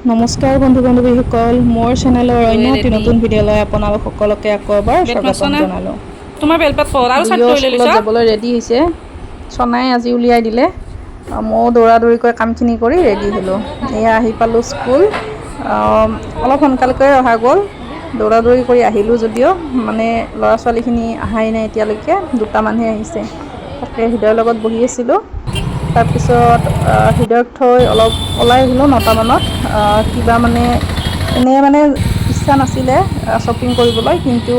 নমস্কাৰ বন্ধু বান্ধৱীসকল, মোৰ চেনেলৰ অন্য এটি নতুন ভিডিঅ'লৈ আপোনালোক সকলোকে আকৌ এবাৰ স্বাগতম জনালোঁ। তোমাৰ বেলপাত পৰ আৰু দুয়ো স্কুলত যাবলৈ ৰেডি হৈছে। চনাই আজি উলিয়াই দিলে, ময়ো দৌৰা-দৌৰিকৈ কামখিনি কৰি ৰেডি হ'লোঁ। এয়া আহি পালোঁ স্কুল। অলপ সোনকালকৈ অহা গ'ল, দৌৰা-দৌৰি কৰি আহিলোঁ যদিও মানে ল'ৰা-ছোৱালীখিনি অহাই নাই এতিয়ালৈকে, দুটামানহে আহিছে। তাকে হৃদয়ৰ লগত বহি আছিলোঁ। তাৰপিছত হৃদয়ক থৈ অলপ ওলাই আহিলোঁ 9টা মানত। কিবা মানে এনেই মানে ইচ্ছা নাছিলে শ্বপিং কৰিবলৈ, কিন্তু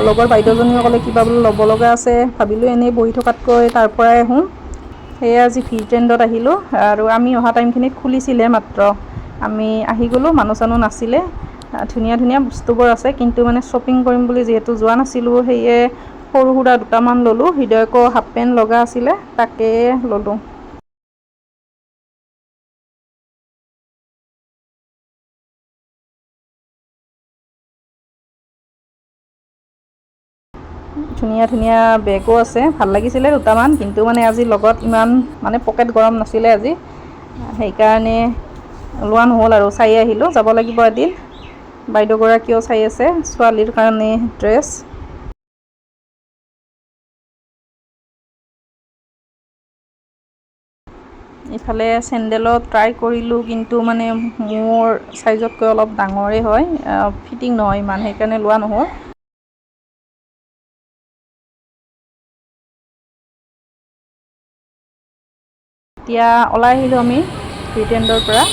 লগৰ বাইদেউজনীয়ে ক'লে কিবা বোলে ল'ব লগা আছে, ভাবিলোঁ এনেই বহি থকাতকৈ তাৰ পৰাই আহোঁ। সেয়ে আজি ভি ট্ৰেণ্ডত আহিলোঁ আৰু আমি অহা টাইমখিনিত খুলিছিলে মাত্ৰ। আমি আহি গ'লোঁ, মানুহ-চানুহ নাছিলে। ধুনীয়া ধুনীয়া বস্তুবোৰ আছে, কিন্তু মানে শ্বপিং কৰিম বুলি যিহেতু যোৱা নাছিলোঁ, সেয়ে সৰু-সুৰা দুটামান ল'লোঁ। হৃদয়কো হাফ পেণ্ট লগা আছিলে, তাকে ল'লোঁ। ধুনীয়া ধুনীয়া বেগো আছে, ভাল লাগিছিলে দুটামান, কিন্তু মানে আজি লগত ইমান মানে পকেট গৰম নাছিলে আজি, সেইকাৰণে লোৱা নহ'ল আৰু চাই আহিলোঁ। যাব লাগিব এদিন। বাইদেউগৰাকীয়েও চাই আছে ছোৱালীৰ কাৰণে ড্ৰেছ। ইফালে চেণ্ডেলো ট্ৰাই কৰিলোঁ, কিন্তু মানে মোৰ চাইজতকৈ অলপ ডাঙৰেই হয়, ফিটিং নহয় ইমান, সেইকাৰণে লোৱা নহ'ল। এতিয়া ওলাই আহিলোঁ আমি ভি ট্ৰেণ্ডৰ পৰা।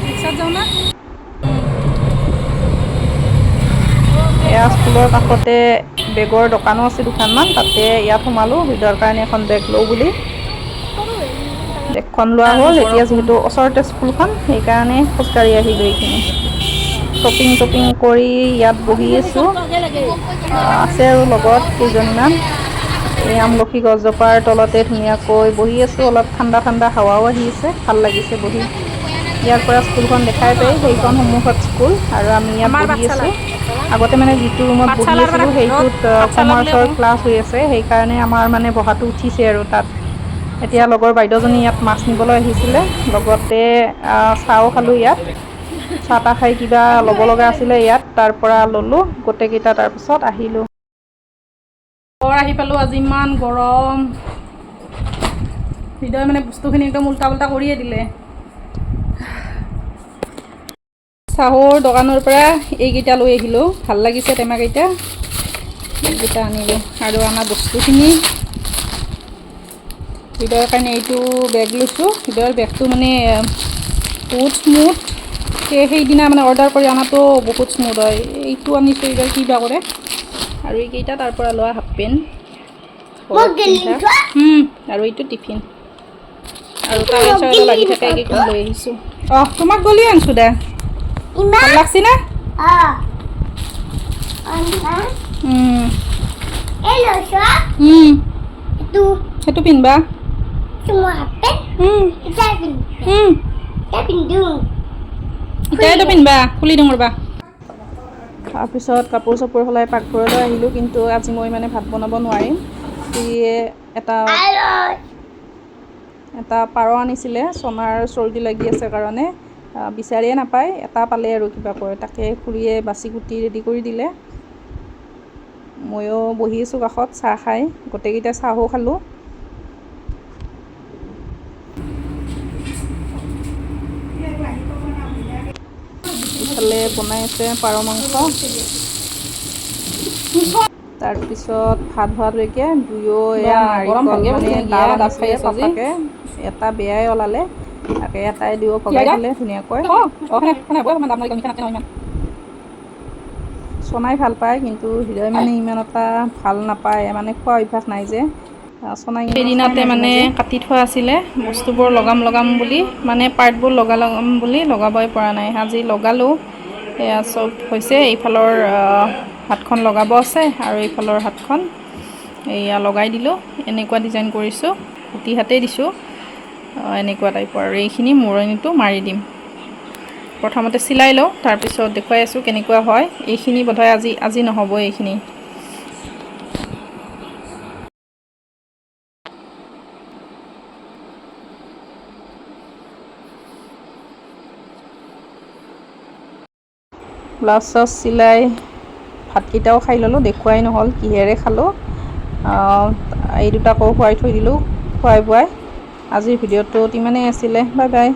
ৰিক্সাত যাওঁ না? এয়া স্কুলৰ কাষতে বেগৰ দোকানো আছে দুখনমান, তাতে ইয়াত সোমালোঁ হৃদয়ৰ কাৰণে এখন বেগ লওঁ বুলি। বেগখন লোৱা হ'ল। এতিয়া যিহেতু ওচৰতে স্কুলখন, সেইকাৰণে খোজকাঢ়ি আহিলোঁ এইখিনি। শ্বপিং কৰি ইয়াত বহি আছোঁ। আছে আৰু লগত কেইজনীমান। এই আমলখি গছজোপাৰ তলতে ধুনীয়াকৈ বহি আছোঁ। অলপ ঠাণ্ডা ঠাণ্ডা হাৱাও আহি আছে, ভাল লাগিছে বহি। ইয়াৰ পৰা স্কুলখন দেখাই পায়, সেইখন সন্মুখত স্কুল, আৰু আমি ইয়াত আমাৰ বহি আছোঁ। পাঠশালাৰ আগতে মানে যিটো ৰুমত বহি পাঠশালাৰ পৰা আছিলোঁ, ভিতৰত সেইটোত পাঠশালা বুলি কমাৰ্চৰ কওঁ। ক্লাছ হৈ আছে, সেইকাৰণে আমাৰ মানে বহাটো উঠিছে আৰু তাত। এতিয়া লগৰ বাইদেউজনী ইয়াত মাছ নিবলৈ আহিছিলে, লগতে চাহও খালোঁ ইয়াত। চাহ-তাহ খাই কিবা ল'ব লগা আছিলে ইয়াত, তাৰ পৰা ল'লোঁ গোটেইকেইটা, তাৰপিছত আহিলোঁ। আহি পালোঁ, আজি ইমান গৰম। হৃদয় মানে বস্তুখিনি একদম উল্টা-পুল্টা কৰিয়ে দিলে। চাহৰ দোকানৰ পৰা এইকেইটা লৈ আহিলোঁ, ভাল লাগিছে টেমাকেইটা। এইকেইটা আনিলোঁ আৰু আমাৰ বস্তুখিনি। হৃদয়ৰ কাৰণে এইটো বেগ লৈছোঁ। হৃদয়ৰ বেগটো মানে বহুত স্মুথ, সেইদিনা মানে অৰ্ডাৰ কৰি অনাটো বহুত স্মুথ হয়। এইটো আনিছোঁ, এইবাৰ কি বা কৰে। আৰু এইকেইটা তাৰ পৰা লোৱা হাফ পেণ্ট, আৰু এইটো টিফিন, আৰু টাৱেল-চাৱেলো লাগি থাকে, এইকেইখন লৈ আহিছোঁ। তোমাক গলি আনিছোঁ দে। ভাল লাগছি না? সেইটো পিন্ধবা। এতিয়াইতো পিন্ধবা, খুলি দিওঁ ৰ'বা। তাৰপিছত কাপোৰ-চাপোৰ সলাই পাকঘৰলৈ আহিলোঁ, কিন্তু আজি মই মানে ভাত বনাব নোৱাৰিম। খুৰীয়ে এটা পাৰ আনিছিলে, চনাৰ চৰ্দি লাগি আছে কাৰণে। বিচাৰিয়ে নাপায়, এটা পালে আৰু কিবা কৰে, তাকে খুৰীয়ে বাচি-কুটি ৰেডি কৰি দিলে। ময়ো বহি আছোঁ কাষত চাহ খাই, গোটেইকেইটা চাহো খালোঁ। ইফালে বনাই আছে পাৰ মাংস। তাৰপিছত ভাত হোৱালৈকে দুয়ো এয়া নাৰিকল মানে ডাব আনিছিলে ছটাকে, এটা বেয়াই ওলালে, তাকে এটাই দুয়ো ভগাই খালে ধুনীয়াকৈ। চনাই ভাল পায়, কিন্তু হৃদয় মানে ইমান এটা ভাল নাপায়, মানে খোৱা অভ্যাস নাই যে। চনাই কিন্তু খাই সেইদিনাতে মাজে মানে মাজে। কাটি থোৱা আছিলে বস্তুবোৰ, লগাম বুলি, মানে পাৰ্টবোৰ লগাম বুলি লগাবই পৰা নাই। আজি লগালোঁ, এয়া চব হৈছে। এইফালৰ হাতখন লগাব আছে, আৰু এইফালৰ হাতখন এয়া লগাই দিলোঁ। এনেকুৱা ডিজাইন কৰিছোঁ, ঘূটি হাতেই দিছোঁ, এনেকুৱা টাইপৰ। আৰু এইখিনি মূৰণিটো মাৰি দিম। প্ৰথমতে চিলাই লওঁ, তাৰপিছত দেখুৱাই আছোঁ কেনেকুৱা হয়। এইখিনি বোধহয় আজি নহ'ব এইখিনি। ব্লাউজ চাউজ চিলাই ভাতকেইটাও খাই ল'লোঁ, দেখুৱাই নহ'ল কিহেৰে খালোঁ। এই দুটাকো খুৱাই থৈ দিলোঁ খুৱাই বুৱাই। আজিৰ ভিডিঅ'টোত ইমানেই আছিলে, বাই বাই।